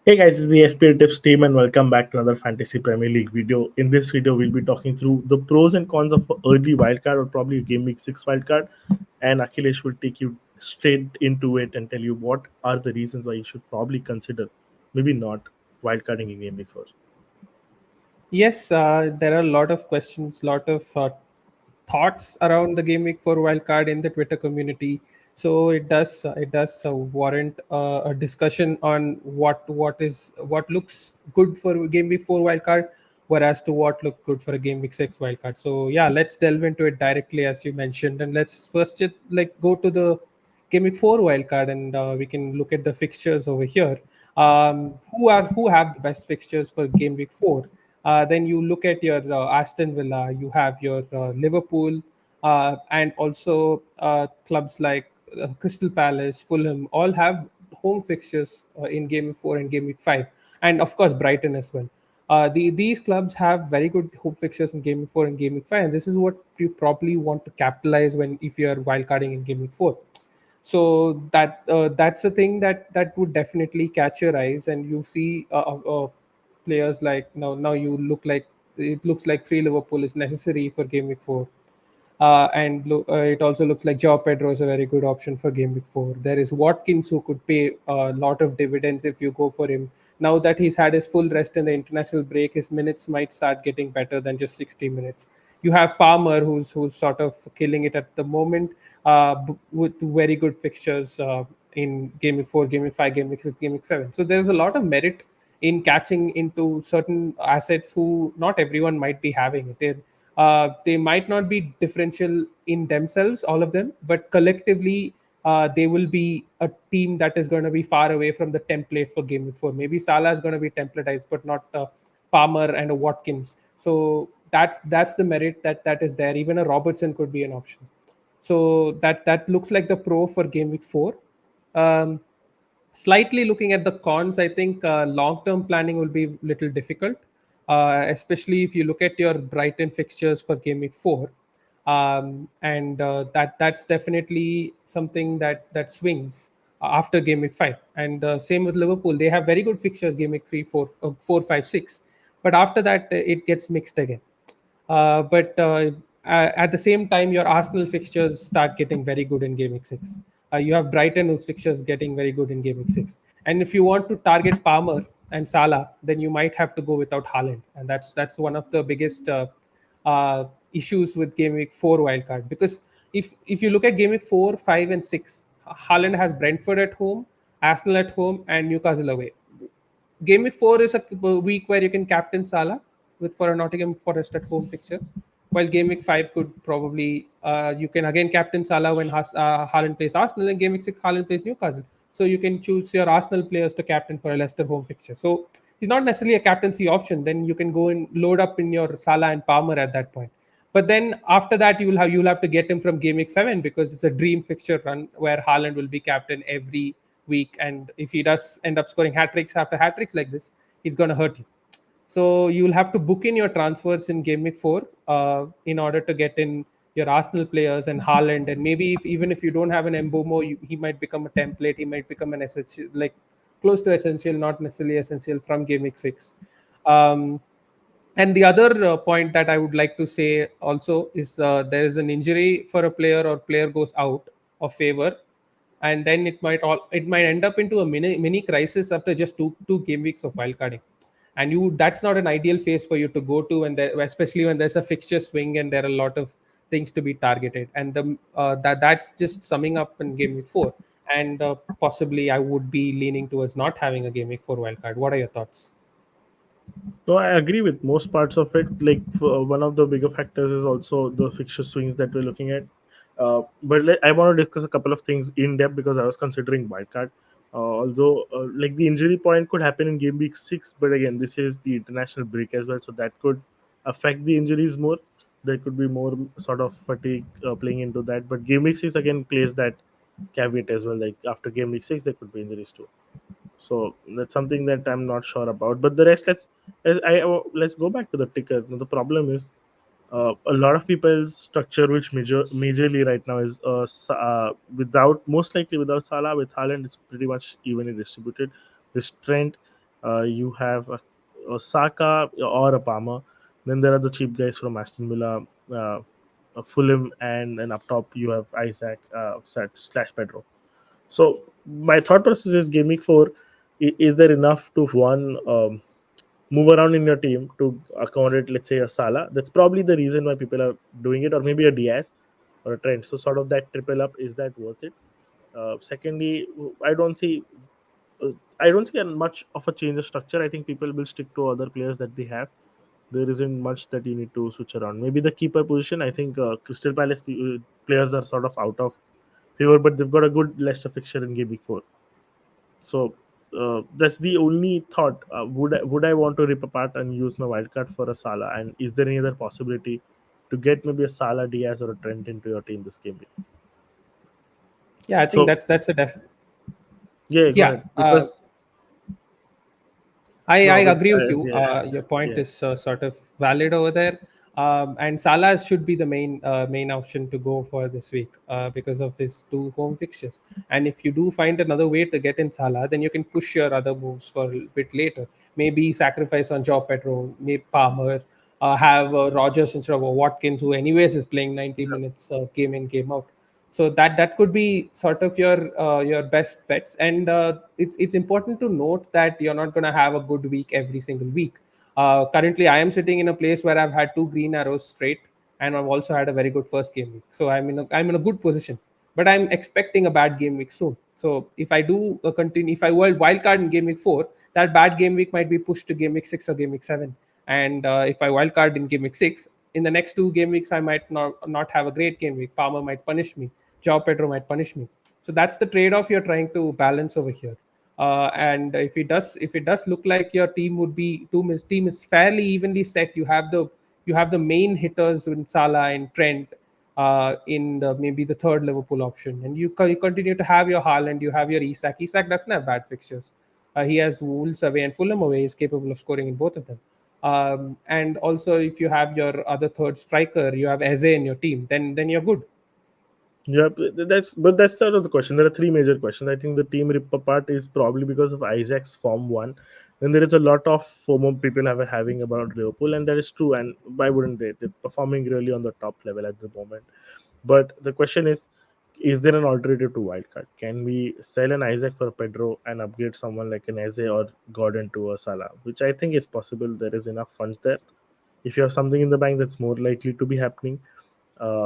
Hey guys, this is the FPL Tips team and welcome back to another Fantasy Premier League video. In this video, we'll be talking through the pros and cons of early wildcard or probably Game Week 6 wildcard. And Akhilesh will take you straight into it and tell you what are the reasons why you should probably consider, maybe not, wildcarding in Game Week 4. Yes, there are a lot of questions, lot of thoughts around the game week for wildcard in the Twitter community. So it does warrant a discussion on what looks good for game week 4 wildcard, whereas to what look good for a game week 6 wildcard. So yeah, let's delve into it directly as you mentioned, and let's first just like go to the game week 4 wildcard, and we can look at the fixtures over here. Who have the best fixtures for game week 4? Then you look at your Aston Villa, you have your Liverpool, and also clubs like Crystal Palace, Fulham, all have home fixtures in Game Week 4 and Game Week 5, and of course Brighton as well. These clubs have very good home fixtures in Game Week 4 and Game Week 5, and this is what you probably want to capitalize when if you are wildcarding in Game Week 4. So that's a thing that would definitely catch your eyes, and you see players like now you look like it looks like three Liverpool is necessary for game week 4. It also looks like Joao Pedro is a very good option for game week 4. There is Watkins who could pay a lot of dividends if you go for him. Now that he's had his full rest in the international break, his minutes might start getting better than just 60 minutes. You have Palmer who's sort of killing it at the moment with very good fixtures in game week 4, game week 5, game week 6, game week 7. So there's a lot of merit in catching into certain assets who not everyone might be having. They might not be differential in themselves, all of them, but collectively, they will be a team that is going to be far away from the template for Game Week 4. Maybe Salah is going to be templatized, but not Palmer and a Watkins. So that's the merit that is there. Even a Robertson could be an option. So that looks like the pro for Game Week 4. Um, Slightly looking at the cons, I think long-term planning will be a little difficult, especially if you look at your Brighton fixtures for Game Week 4. And that's definitely something that swings after Game Week 5. And same with Liverpool. They have very good fixtures Game Week 3, 4, 4, 5, 6. But after that, it gets mixed again. But at the same time, your Arsenal fixtures start getting very good in Game Week 6. You have Brighton whose fixtures getting very good in Game Week 6. And if you want to target Palmer and Salah, then you might have to go without Haaland, and that's one of the biggest issues with Game Week 4 wildcard. Because if you look at Game Week 4, 5, and 6, Haaland has Brentford at home, Arsenal at home, and Newcastle away. Game week 4 is a week where you can captain Salah with for a Nottingham Forest at home fixture, while game week 5 could probably you can again captain Salah when Haaland plays Arsenal, and game week 6 Haaland plays Newcastle. So you can choose your Arsenal players to captain for a Leicester home fixture. So he's not necessarily a captaincy option. Then you can go and load up in your Salah and Palmer at that point. But then after that, you'll have to get him from game week 7 because it's a dream fixture run where Haaland will be captain every week, and if he does end up scoring hat tricks after hat tricks like this, he's going to hurt you. So you'll have to book in your transfers in game week 4 in order to get in your Arsenal players and Haaland, and maybe even if you don't have an Mbomo, he might become a template. He might become an essential, like close to essential, not necessarily essential from game week 6. Um, and the other point that I would like to say also is there is an injury for a player or player goes out of favor, and then it might end up into a mini crisis after just two game weeks of wildcarding, and you that's not an ideal phase for you to go to, and especially when there's a fixture swing and there are a lot of things to be targeted, and that's just summing up in game week 4. And possibly I would be leaning towards not having a game week 4 wildcard. What are your thoughts? So I agree with most parts of it. Like one of the bigger factors is also the fixture swings that we're looking at. I want to discuss a couple of things in depth because I was considering wildcard. Although, like the injury point could happen in game week 6, but again, this is the international break as well, so that could affect the injuries more. There could be more sort of fatigue playing into that. But game week 6 again plays that caveat as well. Like after game week 6, there could be injuries too. So that's something that I'm not sure about. But the rest, let's go back to the ticker. The problem is a lot of people's structure, which majorly right now is without most likely without Salah, with Haaland, it's pretty much evenly distributed. This Trent, You have a Saka or a Palmer. Then there are the cheap guys from Aston Villa, a Fulham, and then up top you have Isaac slash Pedro. So my thought process is game week 4. Is there enough to one move around in your team to accommodate, let's say, a Salah? That's probably the reason why people are doing it, or maybe a Diaz or a Trent. So sort of that triple up, is that worth it? Secondly, I don't see uh, I don't see much of a change of structure. I think people will stick to other players that they have. There isn't much that you need to switch around. Maybe the keeper position. I think Crystal Palace players are sort of out of favor, but they've got a good Leicester fixture in game week 4. So that's the only thought. Would I want to rip apart and use my wildcard for a Salah? And is there any other possibility to get maybe a Salah, Diaz, or a Trent into your team this game week? Yeah, I think So that's a yeah, go yeah. ahead because I no, but agree with you. yeah, Your point yeah. is sort of valid over there. And Salah should be the main option to go for this week because of his two home fixtures. And if you do find another way to get in Salah, then you can push your other moves for a bit later. Maybe sacrifice on Joe Pedro, maybe Palmer, have Rogers instead of Watkins, who anyways is playing 90 minutes game in game out. So that could be sort of your best bets. And it's important to note that you're not going to have a good week every single week. Currently I am sitting in a place where I've had two green arrows straight, and I've also had a very good first game week, so I'm in a good position. But I'm expecting a bad game week soon. So if I do continue, if I wild card in game week 4, that bad game week might be pushed to game week 6 or game week 7. And if I wild card in game week 6, in the next two game weeks I might not have a great game week. Palmer might punish me, Joao Pedro might punish me. So that's the trade-off you're trying to balance over here. And if it does look like your team is fairly evenly set, you have the main hitters in Salah and Trent, in maybe the third Liverpool option, and you continue to have your Haaland, you have your Isak. Isak doesn't have bad fixtures. He has Wolves away and Fulham away. He's capable of scoring in both of them. And also, if you have your other third striker, you have Eze in your team, then you're good. Yeah, but that's sort of the question. There are three major questions. I think the team rip apart is probably because of Isaac's form one. Then there is a lot of FOMO people have having about Liverpool, and that is true. And why wouldn't they? They're performing really on the top level at the moment. But the question is there an alternative to wildcard? Can we sell an Isaac for Pedro and upgrade someone like an Eze or Gordon to a Salah? Which I think is possible. There is enough funds there. If you have something in the bank, that's more likely to be happening.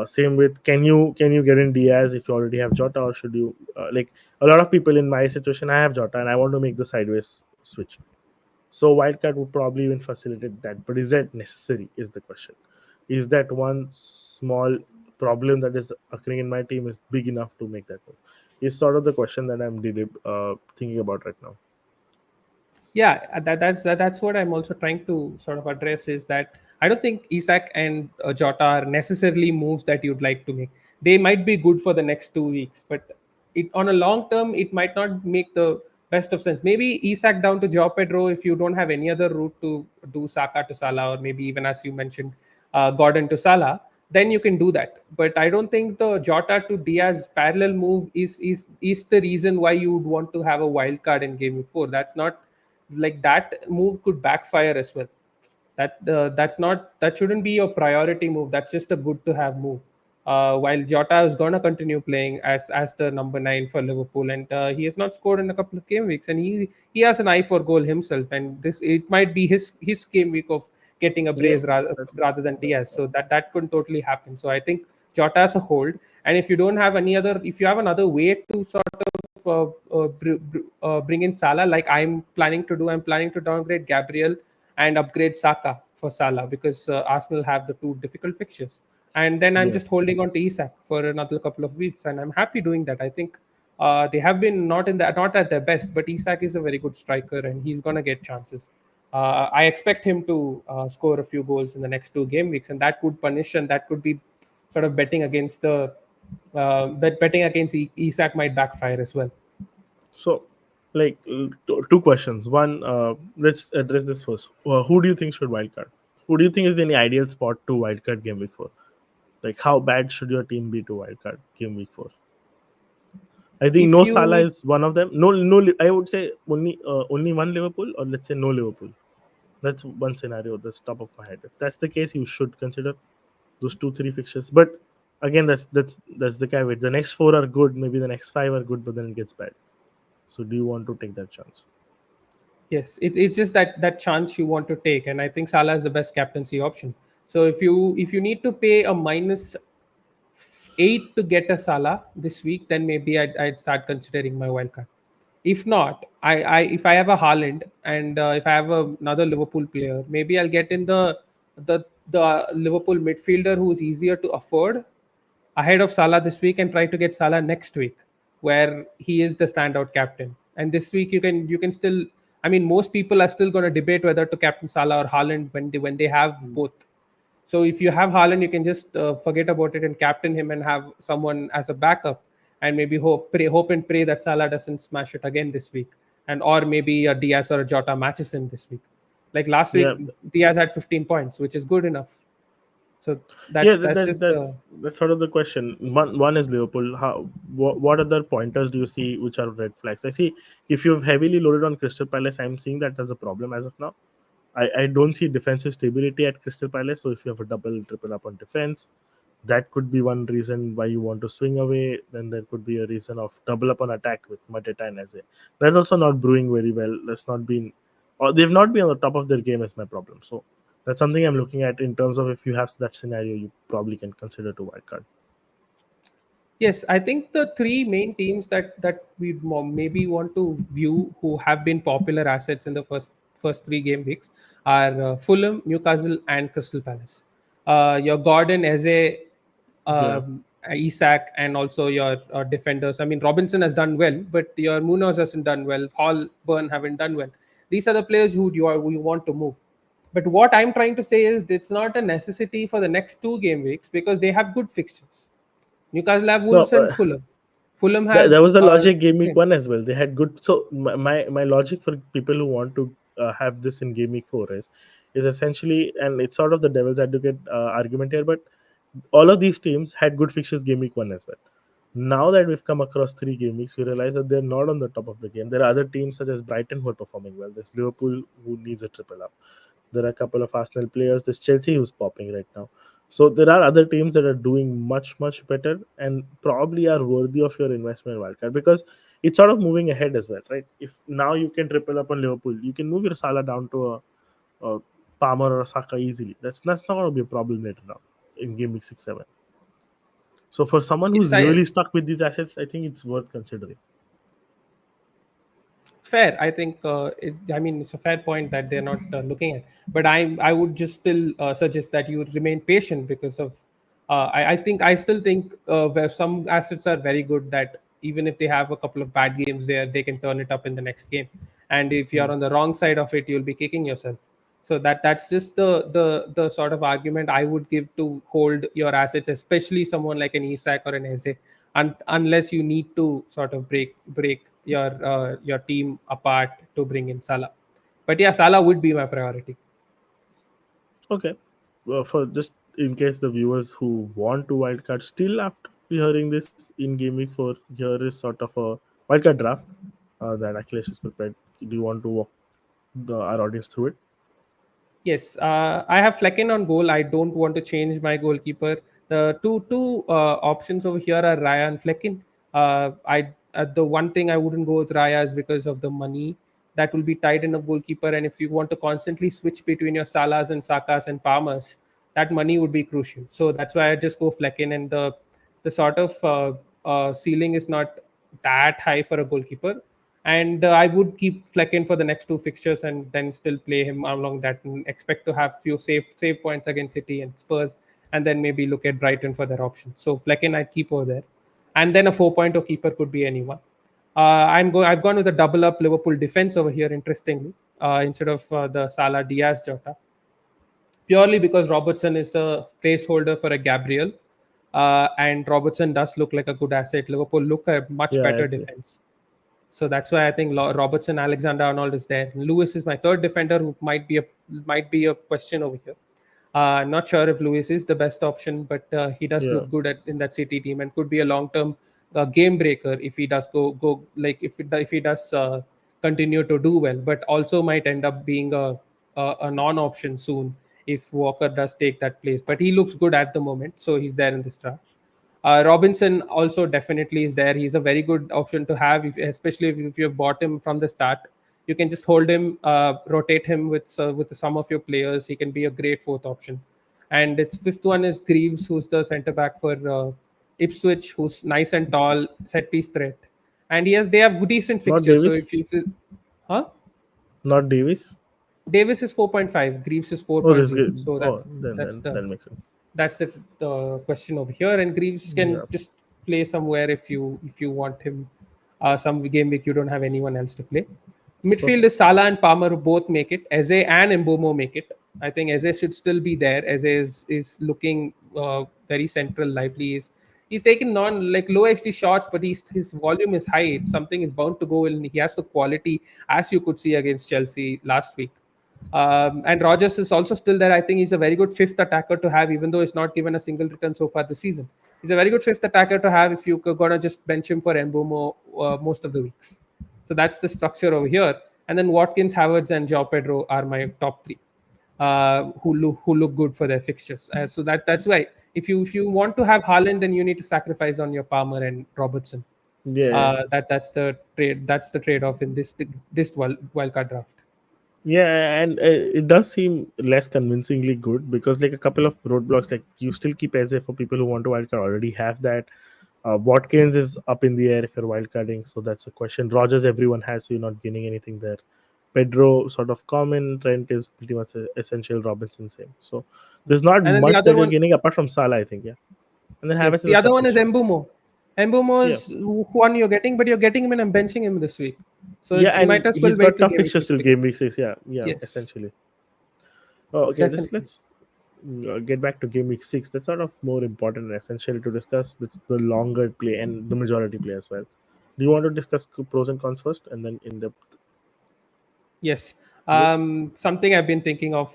Same with, can you get in Diaz if you already have Jota, or should you like a lot of people in my situation? I have Jota and I want to make the sideways switch. So wildcard would probably even facilitate that. But is that necessary? Is the question. Is that one small problem that is occurring in my team is big enough to make that move? Is sort of the question that I'm thinking about right now. Yeah, that's what I'm also trying to sort of address, is that I don't think Isak and Jota are necessarily moves that you'd like to make. They might be good for the next 2 weeks, but it on a long term it might not make the best of sense. Maybe Isak down to Joao Pedro if you don't have any other route to do Saka to Salah, or maybe even as you mentioned, Gordon to Salah, then you can do that. But I don't think the Jota to Diaz parallel move is the reason why you would want to have a wild card in game week 4. That's not, like, that move could backfire as well. That shouldn't be your priority move. That's just a good to have move. While Jota is gonna continue playing as the number 9 for Liverpool, and he has not scored in a couple of game weeks, and he has an eye for goal himself, and this it might be his game week of getting a Yeah, brace rather than that's Diaz. So that could totally happen. So I think Jota as a hold, and if you don't have any other, if you have another way to sort bring in Salah, like I'm planning to do. I'm planning to downgrade Gabriel and upgrade Saka for Salah, because Arsenal have the two difficult fixtures. And then I'm yeah. just holding on to Isak for another couple of weeks, and I'm happy doing that. I think they have been not at their best, but Isak is a very good striker, and he's gonna get chances. I expect him to score a few goals in the next two game weeks, and that could punish, and that could be sort of betting against the betting against Isak might backfire as well. So, like, two questions. One, let's address this first. Who do you think should wildcard? Who do you think is the any ideal spot to wildcard game week 4? Like, how bad should your team be to wildcard game week 4? I think If no Salah you is one of them. No. I would say only one Liverpool, or let's say no Liverpool. That's one scenario that's top of my head. If that's the case, you should consider those two three fixtures. But again, that's the caveat. The next four are good. Maybe the next five are good, but then it gets bad. So do you want to take that chance? Yes, it's just that chance you want to take, and I think Salah is the best captaincy option. So if you need to pay a -8 to get a Salah this week, then maybe I'd start considering my wildcard. If not, if I have a Haaland and if I have another Liverpool player, maybe I'll get in the Liverpool midfielder who's easier to afford ahead of Salah this week and try to get Salah next week, where he is the standout captain. And this week you can still. I mean, most people are still going to debate whether to captain Salah or Haaland when they have both. So if you have Haaland, you can just forget about it and captain him and have someone as a backup, and maybe hope and pray that Salah doesn't smash it again this week, and or maybe a Diaz or a Jota matches him this week. Like last week, Yeah, Diaz had 15 points, which is good enough. So yeah. that's just the. That's sort of the question. One is Liverpool. What other pointers do you see which are red flags? I see if you've heavily loaded on Crystal Palace, I'm seeing that as a problem as of now. I don't see defensive stability at Crystal Palace. So if you have a double, triple up on defense, that could be one reason why you want to swing away. Then there could be a reason of double up on attack with Mateta and Eze. That's also not brewing very well. That's not been, or they've not been on the top of their game is my problem. So that's something I'm looking at in terms of if you have that scenario, you probably can consider to wildcard. Yes, I think the three main teams that we maybe want to view who have been popular assets in the first three game weeks are Fulham, Newcastle, and Crystal Palace. Your Gordon, Eze, Yeah. Isak, and also your defenders. I mean, Robinson has done well, but your Munoz hasn't done well. Hall, Burn haven't done well. These are the players who you want to move. But what I'm trying to say is it's not a necessity for the next two game weeks because they have good fixtures. Newcastle have No, Wolves and Fulham. Fulham that have was the logic game week same. one as well. They had good. So my logic for people who want to have this in game week four is essentially, and it's sort of the devil's advocate argument here, but all of these teams had good fixtures game week one as well. Now that we've come across three game weeks, we realize that they're not on the top of the game. There are other teams such as Brighton who are performing well. There's Liverpool who needs a triple up. There are a couple of Arsenal players. There's Chelsea who's popping right now. So there are other teams that are doing much better and probably are worthy of your investment wildcard because it's sort of moving ahead as well, right? If now you can triple up on Liverpool, you can move your Salah down to a Palmer or a Saka easily. That's not going to be a problem later now in game week 6 7. So for someone Yes, who's I really stuck with these assets, I think it's worth considering. fair. I think I mean it's a fair point that they're not looking at. But I would just still suggest that you remain patient because of I still think where some assets are very good that even if they have a couple of bad games there, they can turn it up in the next game. And if you're Hmm. on the wrong side of it, you'll be kicking yourself. So that's just the sort of argument I would give to hold your assets, especially someone like an Isak or an Eze, unless you need to sort of break your team apart to bring in Salah. But yeah, Salah would be my priority. Okay. Well, for just in case the viewers who want to wildcard still after hearing this in game week 4, here is sort of a wildcard draft that Akhilesh is prepared. Do you want to walk our audience through it? Yes, I have Flecken on goal. I don't want to change my goalkeeper. The two options over here are Raya and Flecken. I The one thing I wouldn't go with Raya is because of the money that will be tied in a goalkeeper. And if you want to constantly switch between your Salas and Sakas and Palmers, that money would be crucial. So that's why I just go Flecken. And the sort of ceiling is not that high for a goalkeeper, and I would keep Flecken for the next two fixtures and then still play him along that and expect to have few save points against City and Spurs, and then maybe look at Brighton for their options. So Flecken I'd keep over there, and then a 4.0 keeper could be anyone. I've gone with a double up Liverpool defense over here. Interestingly, instead of the Salah Diaz Jota, purely because Robertson is a placeholder for a Gabriel, and Robertson does look like a good asset. Liverpool look a much Yeah, I better agree. defense. So that's why I think Robertson, Alexander Arnold is there. Lewis is my third defender, who might be a question over here. I'm not sure if Lewis is the best option, but he does Yeah. look good in that City team and could be a long term game breaker if he does go like if he does continue to do well, but also might end up being a non-option soon if Walker does take that place. But he looks good at the moment, so he's there in this draft. Robinson also definitely is there. He's a very good option to have, especially if you have bought him from the start. You can just hold him, rotate him with some of your players. He can be a great fourth option. And its fifth one is Greaves, who's the centre back for Ipswich, who's nice and tall, set piece threat, and they have decent Not fixtures. So Davis. if you, huh? Not Davis. Davis is 4.5, Greaves is Oh, this 4.0. good. So Oh, that's then the that makes sense. the question over here. And Greaves can Yeah. just play somewhere if you want him. Some game week you don't have anyone else to play. Midfield Perfect. is Salah and Palmer who both make it. Eze and Mbomo make it. I think Eze should still be there. Eze is looking very central, lively. He's taken non like low XG shots, but his volume is high. Something is bound to go in. He has the quality, as you could see against Chelsea last week. And Rogers is also still there. I think he's a very good fifth attacker to have, even though he's not given a single return so far this season. He's a very good fifth attacker to have if you're gonna just bench him for Mbomo most of the weeks. So that's the structure over here. And then Watkins, Havertz, and Joao Pedro are my top three, who look good for their fixtures. So that's why if you want to have Haaland, then you need to sacrifice on your Palmer and Robertson. Yeah. That's the trade. That's the trade off in this wildcard draft. Yeah, and it does seem less convincingly good because like a couple of roadblocks, like you still keep Eze for people who want to wildcard already have that. Watkins is up in the air if you're wildcarding, so that's a question. Rogers everyone has, so you're not gaining anything there. Pedro sort of common. Trent is pretty much essential. Robinson same. So there's not And then the much other that you're one, gaining apart from Salah, I think. Yeah, and then yes, Havertz is the a other tough one is fixture. Embumo. Embumo Yeah, is one you're getting, but you're getting him and I'm benching him this week. So yeah, you might and as well he's wait got till tough game week fixtures 6 till pick him. game week 6. Yeah, yeah, Yes, essentially. Oh, okay, just definitely. let's get back to game week 6. That's sort of more important and essential to discuss. That's the longer play and the majority play as well. Do you want to discuss pros and cons first and then in depth? Yes. Good. Something I've been thinking of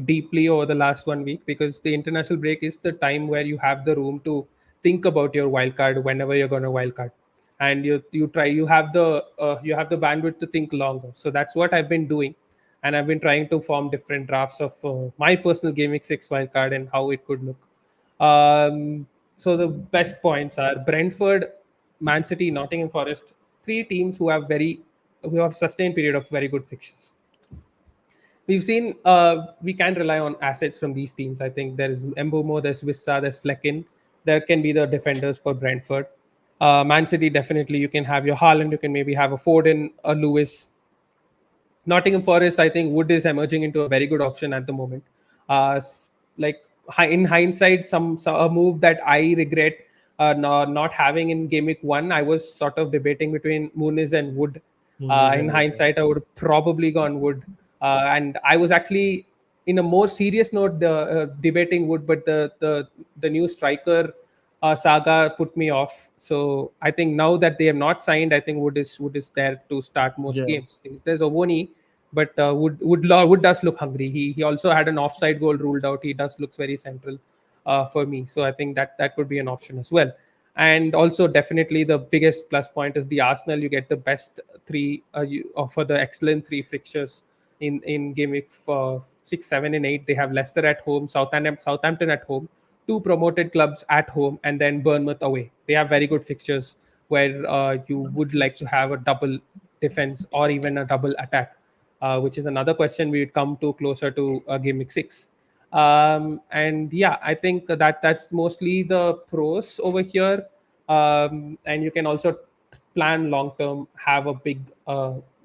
deeply over the last 1 week, because the international break is the time where you have the room to think about your wild card whenever you're going to wild card, and you have the bandwidth to think longer. So that's what I've been doing, and I've been trying to form different drafts of my personal Game Week 6 wild card and how it could look. So the best points are Brentford, Man City, Nottingham Forest, three teams who have sustained period of very good fixtures. We've seen we can rely on assets from these teams. I think there is Mbomo, there's Wissa, there's Flecken. There can be the defenders for Brentford. Man City, definitely you can have your Haaland, you can maybe have a Foden, a Lewis. Nottingham Forest, I think Wood is emerging into a very good option at the moment. Like in hindsight, a move that I regret not having in Game Week 1. I was sort of debating between Muniz and Wood. Muniz In and Wood, yeah. hindsight, I would have probably gone Wood, and I was actually in a more serious note debating Wood, but the new striker saga put me off. So I think now that they have not signed, I think Wood is there to start most Yeah. games. There's Ovoni, but Wood does look hungry. He also had an offside goal ruled out. He does looks very central for me. So I think that could be an option as well. And also definitely the biggest plus point is the Arsenal. You get the best three you offer the excellent three fixtures in game week 6, 7, and 8. They have Leicester at home, Southampton at home, two promoted clubs at home, and then Bournemouth away. They have very good fixtures where you would like to have a double defense or even a double attack, which is another question we would come to closer to game week 6. And yeah, I think that's mostly the pros over here. And you can also plan long term, have a big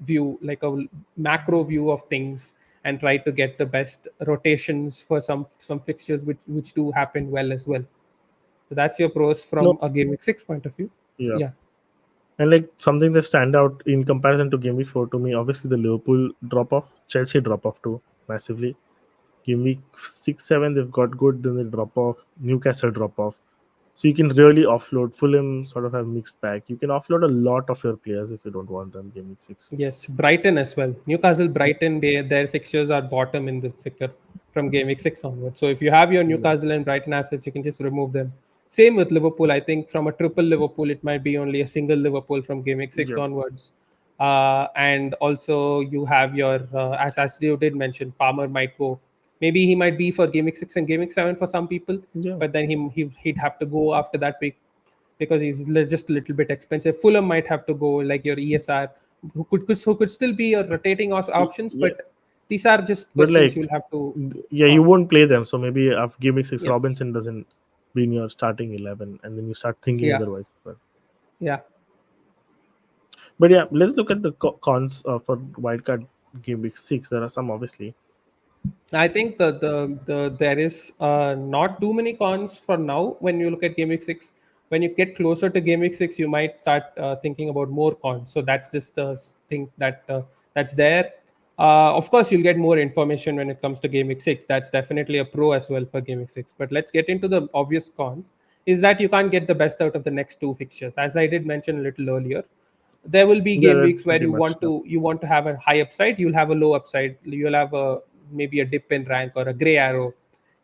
view, like a macro view of things, and try to get the best rotations for some fixtures which do happen well as well. So that's your pros No. from a Game Week 6 point of view. Yeah. Yeah. And like something that stand out in comparison to game week 4 to me, obviously the Liverpool drop off, Chelsea drop off too massively. Game week 6, 7 they've got good, then they drop off. Newcastle drop off. So you can really offload. Fulham sort of have mixed bag. You can offload a lot of your players if you don't want them game week 6. Yes, Brighton as well. Newcastle, Brighton, their fixtures are bottom in the ticker from Game Week 6 onward. So if you have your Yeah. Newcastle and Brighton assets, you can just remove them Same with Liverpool. I think from a triple Liverpool, it might be only a single Liverpool from Game Week 6 Yep. onwards. And also you have your as you did mention, Palmer might go. Maybe he might be for Game Week 6 and Game Week 7 for some people, Yeah. but then he'd have to go after that week because he's just a little bit expensive. Fulham might have to go like your ESR, who could still be your rotating options, Yeah. but these are just But questions like, you'll have to. yeah, Uh, you won't play them. So maybe after Game Week 6, yep. Robinson doesn't be in your starting 11, and then you start thinking Yeah. otherwise as well. Yeah. But yeah, let's look at the cons for Wildcard Game Week 6. There are some, obviously. I think there is not too many cons for now. When you look at Game Week 6, when you get closer to Game Week 6, you might start thinking about more cons. So that's just a thing that's there. Of course, you'll get more information when it comes to Game Week 6. That's definitely a pro as well for Game Week 6. But let's get into the obvious cons. Is that you can't get the best out of the next two fixtures, as I did mention a little earlier. There will be Yeah, game that's weeks where pretty you much. want to have a high upside, you'll have a low upside, you'll have a maybe a dip in rank or a gray arrow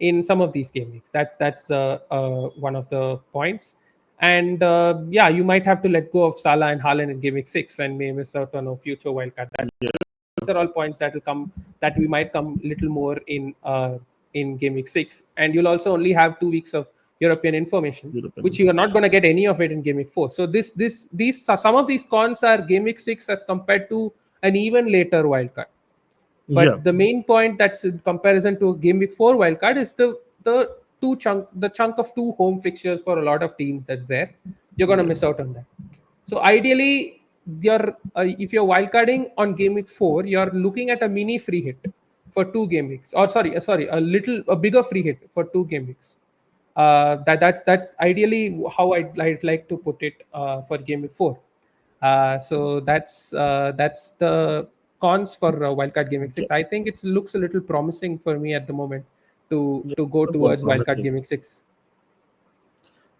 in some of these game weeks. That's one of the points. And yeah, you might have to let go of Salah and Haaland in game week 6 and may miss out on a future wildcard. These are all points that will come, that we might come little more in game week 6. And you'll also only have 2 weeks of European information, European which you are not information. going to get any of it in game week 4. So these some of these cons are game week 6 as compared to an even later wildcard. Yeah, But the main point that's in comparison to game week 4 wildcard is the chunk of two home fixtures for a lot of teams that's there. You're going to yeah, miss out on that. So ideally, if you're wildcarding on game week 4, you're looking at a mini free hit for 2 game weeks. Or sorry, a bigger free hit for 2 game weeks. That's ideally how I'd like to put it for game week 4. So that's the cons for Wildcard Gaming yeah, 6. I think it looks a little promising for me at the moment to yeah. to go More towards Wildcard promising. Gaming 6.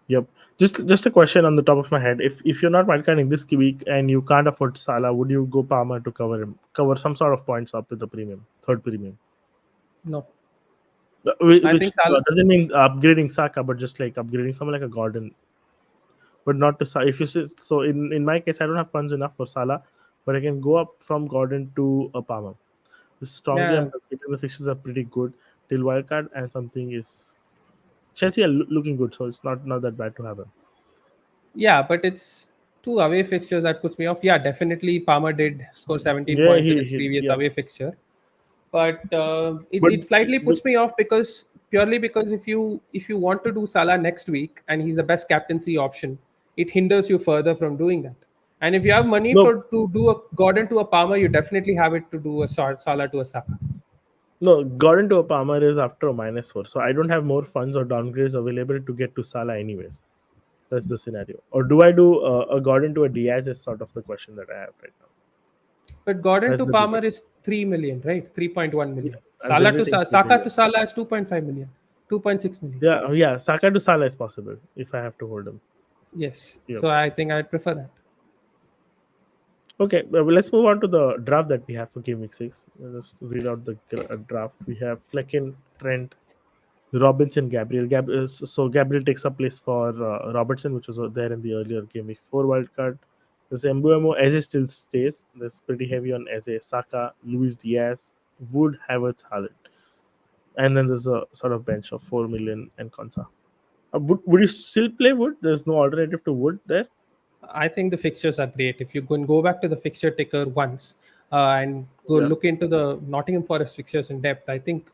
Yep. Just a question on the top of my head. If you're not wildcarding this week and you can't afford Salah, would you go Palmer to cover him, cover some sort of points up with the premium, third premium? No, I Which think Salah. doesn't mean upgrading Saka, but just like upgrading someone like a Gordon, but not to Salah. If you say, so, in my case, I don't have funds enough for Salah, but I can go up from Gordon to a Palmer. Strongly, I'm Yeah, considering the fixtures are pretty good till wildcard, and something is Chelsea are looking good, so it's not that bad to have him. yeah, but it's two away fixtures that puts me off. Yeah, definitely Palmer did score 17 Yeah, points in his previous yeah, away fixture, but but it slightly puts me off because purely because if you want to do Salah next week and he's the best captaincy option, it hinders you further from doing that. And if you have money no, to do a Gordon to a Palmer, you definitely have it to do a Salah to a Saka. no, Gordon to a Palmer is after a -4, so I don't have more funds or downgrades available to get to Salah anyways. That's the scenario. Or do I do a Gordon to a Diaz? Is sort of the question that I have right now. But Gordon That's to the big Palmer one. is 3 million, right? 3.1 Yeah, million. I'm generating 3 Saka million. to Salah is 2.5 million, 2.6 million. Yeah, yeah. Saka to Salah is possible if I have to hold him. Yes. Yeah. So I think I'd prefer that. Okay, well, let's move on to the draft that we have for Game Week 6. Let's read out the draft. We have Flecken, Trent, Robinson, Gabriel. So Gabriel takes up place for Robertson, which was there in the earlier Game Week 4 wildcard. There's Mbuemo. Eze still stays. There's pretty heavy on Eze, Saka, Luis Diaz, Wood, Havertz, Haaland. And then there's a sort of bench of 4 million and Konsa. Would you still play Wood? There's no alternative to Wood there. I think the fixtures are great. If you can go back to the fixture ticker once and go Yeah. look into the Nottingham Forest fixtures in depth, I think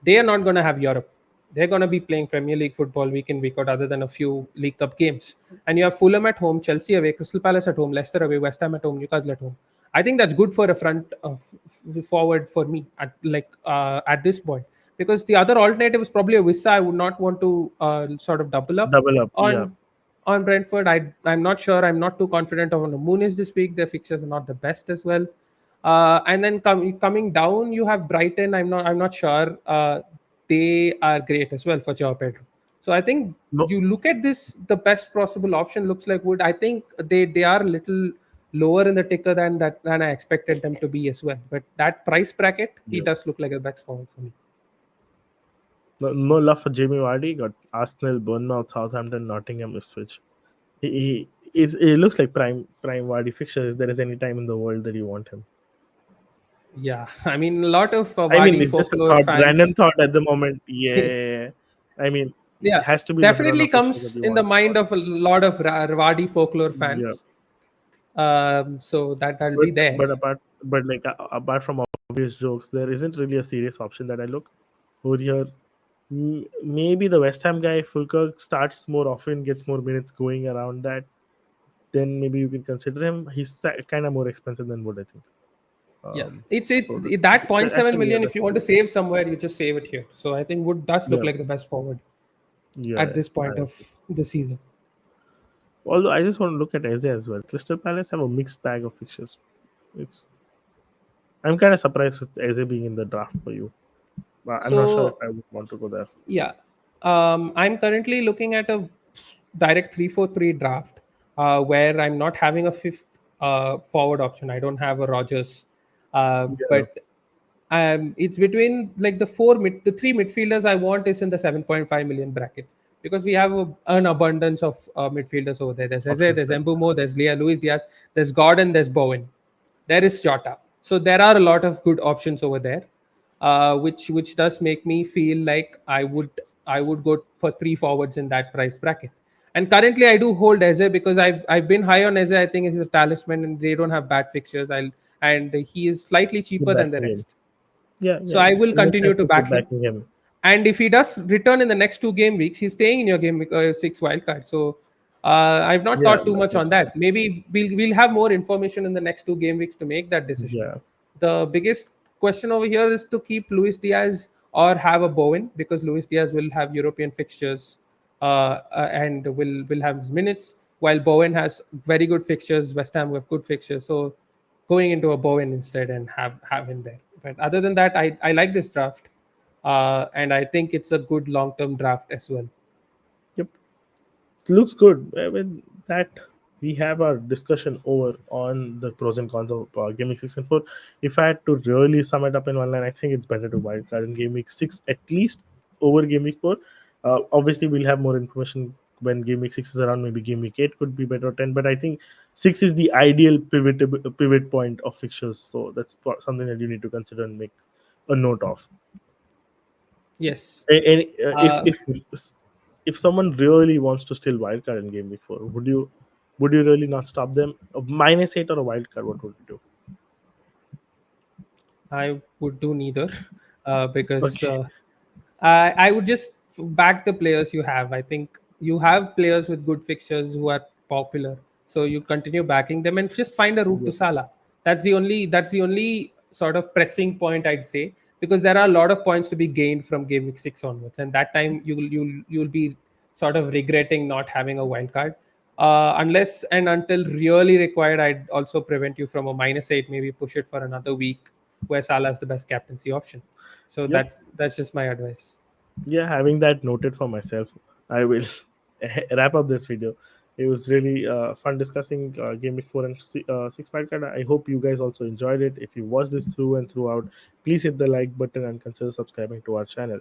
they are not going to have Europe. They're going to be playing Premier League football week in, week out, other than a few League Cup games. And you have Fulham at home, Chelsea away, Crystal Palace at home, Leicester away, West Ham at home, Newcastle at home. I think that's good for a front forward for me at this point, because the other alternative is probably a Vissa. I would not want to sort of double up Double up. Yeah. on Brentford. I'm not sure. I'm not too confident on the Moon is this week. Their fixtures are not the best as well. And then coming down, you have Brighton. I'm not sure. They are great as well for Joao Pedro. So I think No. you look at this, the best possible option looks like Wood. I think they are a little lower in the ticker than I expected them to be as well. But that price bracket, he Yeah. does look like a best forward for me. No love for Jamie Vardy. Got Arsenal, Bournemouth, Southampton, Nottingham, Ipswich. He is. It looks like prime Vardy fixture. If there is any time in the world that you want him. Yeah, I mean, a lot of I mean, Wadi it's just a folklore thought, random fans. thought at the moment. Yeah, I mean, it Yeah, has to be the run definitely of fixtures that comes you in the want. mind of a lot of Wadi folklore Yeah, fans. So that'll but be there. apart from obvious jokes, there isn't really a serious option that I look over here. Maybe the West Ham guy Fulker starts more often, gets more minutes going around that. Then maybe you can consider him. He's kind of more expensive than what I think. Yeah, it's So that's that point that's 7 the million. other If you want to thing. save somewhere, you just save it here. So I think Wood does look Yeah, like the best forward yeah, at this I point of agree. the season. Although I just want to look at Eze as well. Crystal Palace have a mixed bag of fixtures. It's I'm kind of surprised with Eze being in the draft for you. But I'm not sure if So I would want to go there. yeah, I'm currently looking at a direct 3-4-3 draft where I'm not having a fifth forward option. I don't have a Rogers, Yeah. but it's between like the three midfielders I want is in the 7.5 million bracket because we have an abundance of midfielders over there. There's Eze, Options there's there. Embumo, there's Leah Luis Diaz, there's Gordon, there's Bowen, there is Jota. So there are a lot of good options over there, which does make me feel like I would go for three forwards in that price bracket. And currently, I do hold Eze because I've been high on Eze. I think he's a talisman, and they don't have bad fixtures. And he is slightly Keep cheaper than the backing him. rest. Yeah, So yeah. I will It makes continue sense to to keep back him. backing him. And if he does return in the next two game weeks, he's staying in your game week 6 wildcard. So I've not Yeah, thought too much on that's true. that. Maybe we'll have more information in the next two game weeks to make that decision. Yeah. The biggest question over here is to keep Luis Diaz or have a Bowen because Luis Diaz will have European fixtures and will have his minutes, while Bowen has very good fixtures. West Ham have good fixtures, so going into a Bowen instead and have him there. But other than that, I like this draft, and I think it's a good long term draft as well. Yep. It looks good. With that, we have our discussion over on the pros and cons of Game Week 6 and 4. If I had to really sum it up in one line, I think it's better to wildcard in Game Week 6 at least over Game Week 4. Obviously, we'll have more information when Game Week 6 is around. Maybe Game Week 8 could be better, 10. But I think 6 is the ideal pivot point of fixtures. So that's something that you need to consider and make a note of. Yes. And Uh, if someone really wants to steal wildcard in game week 4, would you really not stop them? A -8 or a wildcard, what would you do? I would do neither because Okay. I would just back the players you have. I think you have players with good fixtures who are popular, so you continue backing them and just find a route to Yep. Salah. That's the only sort of pressing point I'd say because there are a lot of points to be gained from game week 6 onwards, and that time you'll be sort of regretting not having a wild card. Unless and until really required, I'd also prevent you from a -8. Maybe push it for another week where Salah is the best captaincy option. So Yep. that's just my advice. Yeah, having that noted for myself, I will wrap up this video. It was really fun discussing Game Week 4 and 6 wildcard. I hope you guys also enjoyed it. If you watched this through and throughout, please hit the like button and consider subscribing to our channel.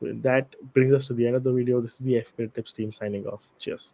That brings us to the end of the video. This is the FPL Tips team signing off. Cheers.